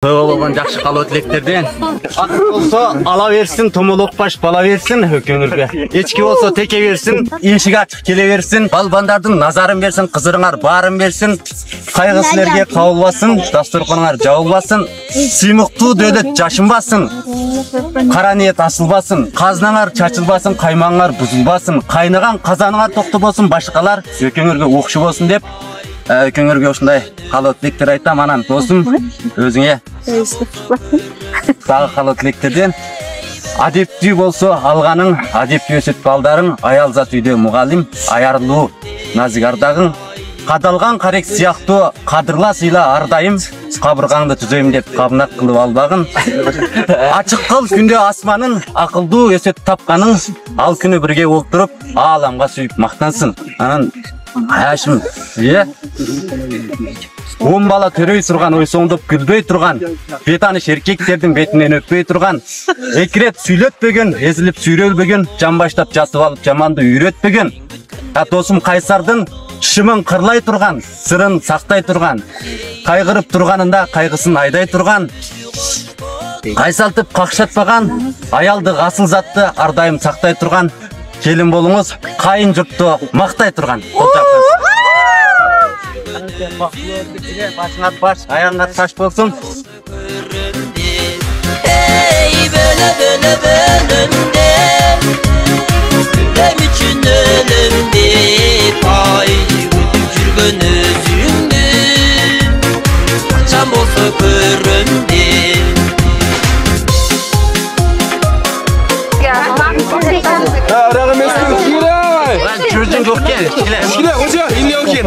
Oğlan жақшы қалау тілектерден. Ақ болса ала берсін, томолық баш бала берсін өкеңірге. Ечки болса теке берсін, ешік ашық келе берсін. Балбандардың назарын берсін, қызырыңар барын берсін. Қайғы сілерге қауылбасын, дастұрқаныңар жауылбасын. Сыймықты дөлет жашынбасын. Қара ниет асылбасын, қазнаңар чачылбасын, қаймаңар бұзылбасын. Қайнаған қазаныңар тоқты болсын, башқалар өкеңірге оқшы болсын деп. Өкеңірге осындай қалау тілектер айтам, анан досым өзіңе тағы қалау тілектерден. Адепті болса алғаның, адепті өсет балдарың, аялзат үйде мұғалим, аярлы назик ардағың, қадалған қарек сияқты қадырла сыйла ардайым, қабырғаңды түзейім деп қабынақ қылып албағын. Ашық қыл күнде асманын, ақылды өсет тапқаның, ал күні бірге олтырып, аламға сүйіп мақтансың. Анан Әшім, 10 бала төрей тұрған, ой соңдып күлбей тұрған, бетаныш еркектердің бетінен өппей тұрған, екірет сөйлетпеген, езіліп сүйрелбеген, жамбаштап жасып алып жаманды үйретпеген, досым қайсардың шымын қырлай тұрған, сырын сақтай тұрған, қайғырып тұрғанында қайғысын айдай тұрған, қайсалтып қақшатпаған, аялды ғасыл затты ардайым сақтай тұрған, келін болыңыз, қайын жұртты мақтай тұрған. Başına baş, ayağına taş bolsun. Ey böyle böyle önümde, ölüm için ölümde, pay yürgün özümde, çam olsa körümde. Çocuğun yok gel. Şile, hoca, inliyor gel.